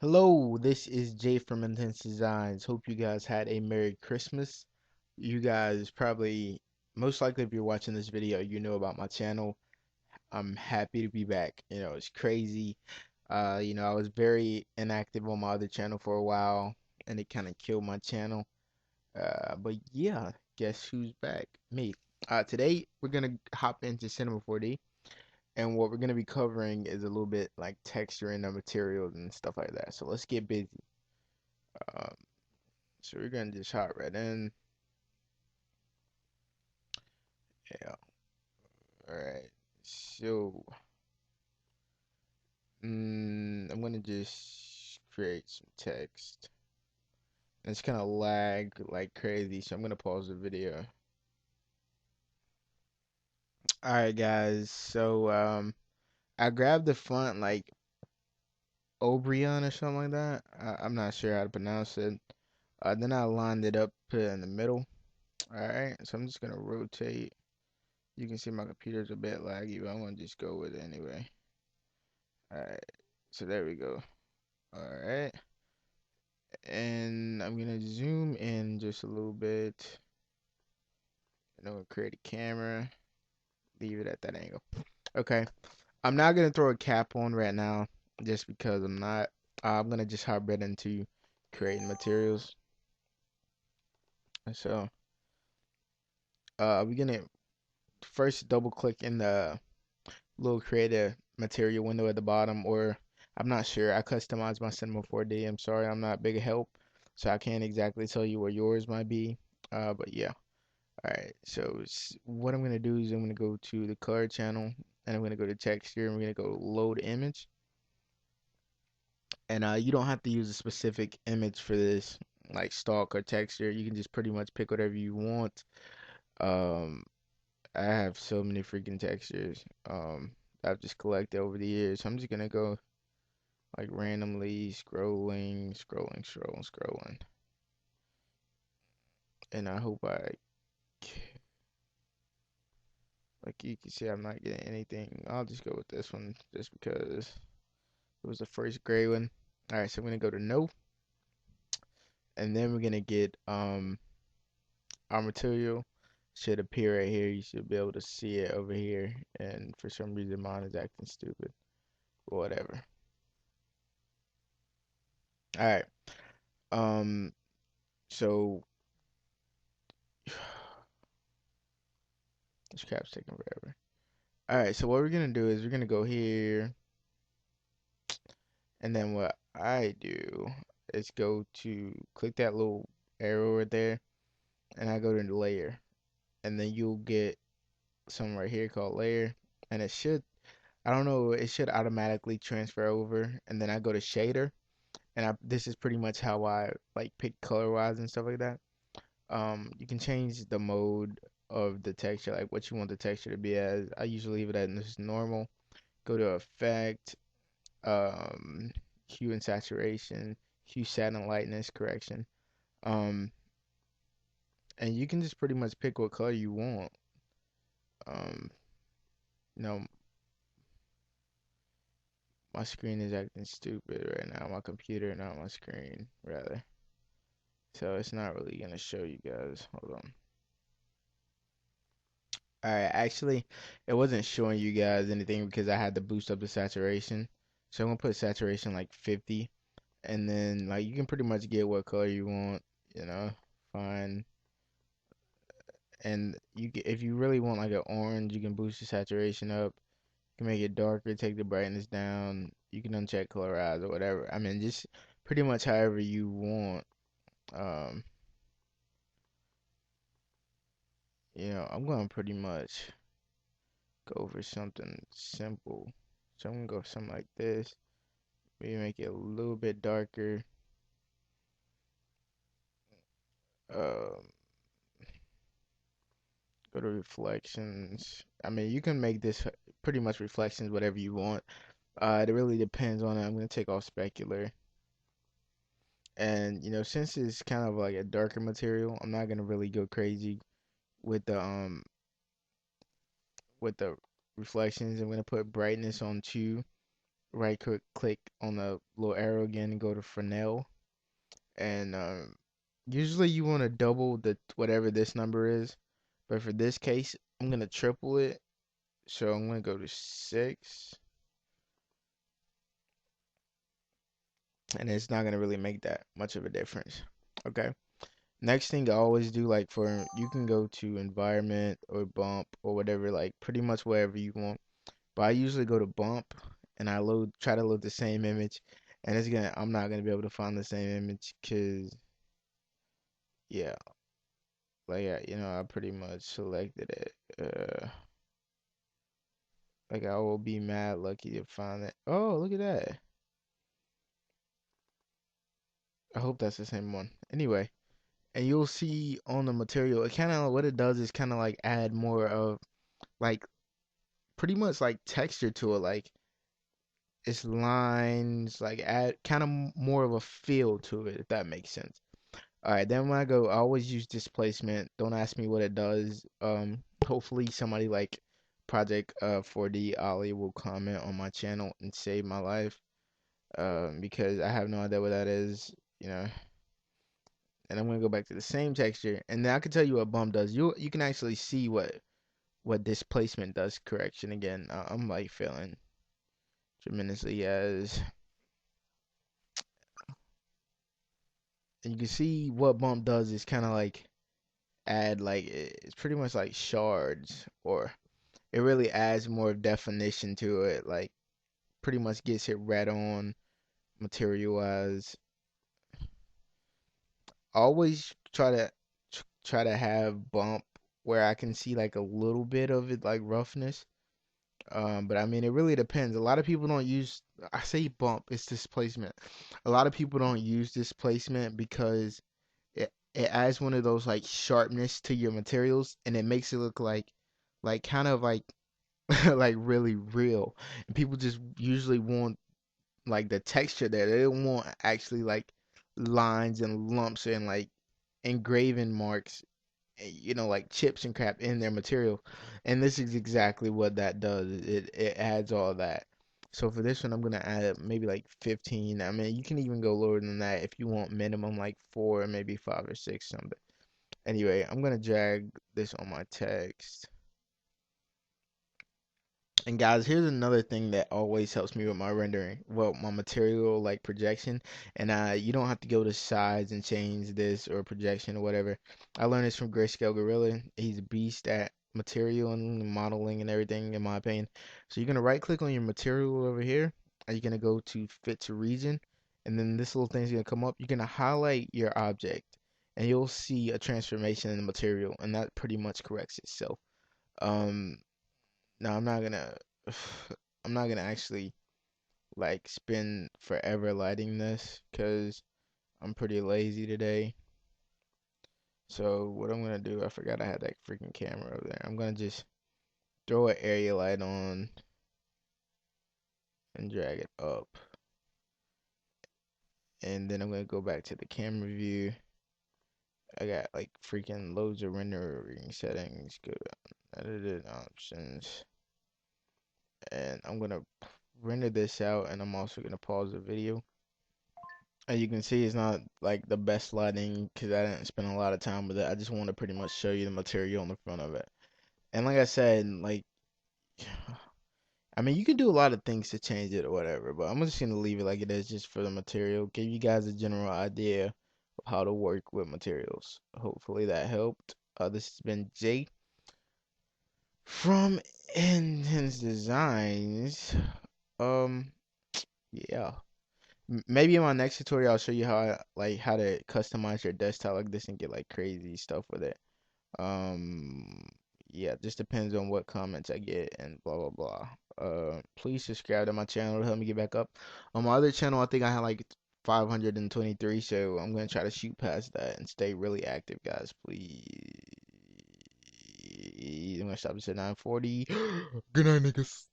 Hello, this is Jay from Intense Designs. Hope you guys had a Merry Christmas. You guys probably, most likely, if you're watching this video, you know about my channel. I'm happy to be back. It's crazy. I was very inactive on my other channel for a while, and it kind of killed my channel. But yeah, guess who's back? Me. Today, we're gonna hop into Cinema 4D. And what we're going to be covering is a little bit like texture and the materials and stuff like that. So let's get busy. Um, so we're going to just hop right in. Yeah. All right. So I'm going to just create some text. And it's going to lag like crazy. So I'm going to pause the video. All right, guys. So I grabbed the font like Obrion or something like that. I'm not sure how to pronounce it. Then I lined it up, put it in the middle. Alright, so I'm just gonna rotate. You can see my computer's a bit laggy, but I'm gonna just go with it anyway. Alright, so there we go. Alright, and I'm gonna zoom in just a little bit. And I'm gonna create a camera, leave it at that angle. Okay, I'm not gonna throw a cap on right now, just because I'm not. I'm gonna just hop right into creating materials. So, we're gonna first double click in the little creative material window at the bottom, or I'm not sure. I customized my Cinema 4D. I'm sorry, I'm not big help, so I can't exactly tell you where yours might be. But yeah. All right. So what I'm gonna do is I'm gonna go to the color channel, and I'm gonna go to texture, and we're gonna go load image. And you don't have to use a specific image for this, like stock or texture. You can just pretty much pick whatever you want. Um, I have so many freaking textures. I've just collected over the years. So I'm just gonna go like randomly scrolling. And I hope like you can see I'm not getting anything. I'll just go with this one just because it was the first gray one. All right, so I'm gonna go to no, and then we're gonna get our material should appear right here. You should be able to see it over here. And for some reason mine is acting stupid. Whatever. All right. Um. So this crap's taking forever. All right. So what we're gonna do is we're gonna go here, and then what I do is go to click that little arrow right there, and I go to the layer, and then you'll get something right here called layer, and it should, I don't know, it should automatically transfer over, and then I go to shader, and this is pretty much how I like pick color wise and stuff like that. You can change the mode of the texture, like what you want the texture to be as. I usually leave it at this normal. Go to effect, um, hue and saturation, hue, satin, lightness, correction. Um, and you can just pretty much pick what color you want. Um, you know, my screen is acting stupid right now. My computer, not my screen, rather. So it's not really gonna show you guys. Hold on. Alright, actually, it wasn't showing you guys anything because I had to boost up the saturation. So I'm gonna put saturation like 50, and then like you can pretty much get what color you want, you know, fine. And if you really want like an orange, you can boost the saturation up. You can make it darker, take the brightness down. You can uncheck colorize or whatever. I mean, just pretty much however you want. Um, I'm going to pretty much go for something simple. So I'm gonna go for something like this. Maybe make it a little bit darker. Um, Go to reflections. I mean, you can make this pretty much reflections whatever you want. It really depends on it. I'm gonna take off specular, and since it's kind of like a darker material, I'm not gonna really go crazy with the reflections. I'm gonna put brightness on 2, click on the little arrow again and go to Fresnel. And usually you want to double the whatever this number is, but for this case, I'm gonna triple it. So I'm gonna go to 6, and it's not gonna really make that much of a difference. Okay. Next thing I always do, like for you can go to environment or bump or whatever, like pretty much wherever you want. But I usually go to bump and I try to load the same image, and I'm not gonna be able to find the same image because yeah, like I pretty much selected it. Like I will be mad lucky to find it. Oh, look at that. I hope that's the same one. Anyway, and you'll see on the material, it kind of what it does is kind of like add more of like pretty much like texture to it, like it's lines, like add kind of more of a feel to it, if that makes sense. All right, then when I always use displacement. Don't ask me what it does. Hopefully somebody like Project 4D Ollie will comment on my channel and save my life. Because I have no idea what that is, you know. And I'm gonna go back to the same texture, and then I can tell you what bump does. You can actually see what displacement does. Correction again. I'm like failing tremendously as, and you can see what bump does is kind of like add like it's pretty much like shards, or it really adds more definition to it. Like pretty much gets it right on material wise. Always try to have bump where I can see like a little bit of it like roughness. But I mean it really depends. A lot of people don't use I say bump, it's displacement. A lot of people don't use displacement because it adds one of those like sharpness to your materials, and it makes it look like kind of like like really real. And people just usually want like the texture there. They don't want actually like lines and lumps and like engraving marks, like chips and crap in their material. And this is exactly what that does. It adds all that. So for this one, I'm gonna add maybe like 15. I mean, you can even go lower than that if you want minimum like 4, maybe 5 or 6 something. Anyway, I'm gonna drag this on my text. And guys, here's another thing that always helps me with my rendering. Well, my material like projection. And you don't have to go to size and change this or projection or whatever. I learned this from Grayscale Gorilla. He's a beast at material and modeling and everything, in my opinion. So you're gonna right click on your material over here, and you're gonna go to fit to region, and then this little thing's gonna come up. You're gonna highlight your object, and you'll see a transformation in the material, and that pretty much corrects itself. Um, no, I'm not gonna. I'm not gonna actually like spend forever lighting this because I'm pretty lazy today. So what I'm gonna do, I forgot I had that freaking camera over there. I'm gonna just throw an area light on and drag it up. And then I'm gonna go back to the camera view. I got like freaking loads of rendering settings. Go down, edited options. And I'm gonna render this out, and I'm also gonna pause the video. As you can see, it's not like the best lighting because I didn't spend a lot of time with it. I just want to pretty much show you the material on the front of it. And like I said, like, I mean, you can do a lot of things to change it or whatever, but I'm just gonna leave it like it is just for the material. Give you guys a general idea of how to work with materials. Hopefully that helped. This has been Jay from Intense Designs. Um, yeah. Maybe in my next tutorial, I'll show you how to customize your desktop like this and get like crazy stuff with it. Um, yeah, just depends on what comments I get and blah blah blah. Please subscribe to my channel to help me get back up. On my other channel, I think I had like 523, so I'm gonna try to shoot past that and stay really active, guys. Please. I'm gonna stop this at 9:40. Good night, niggas.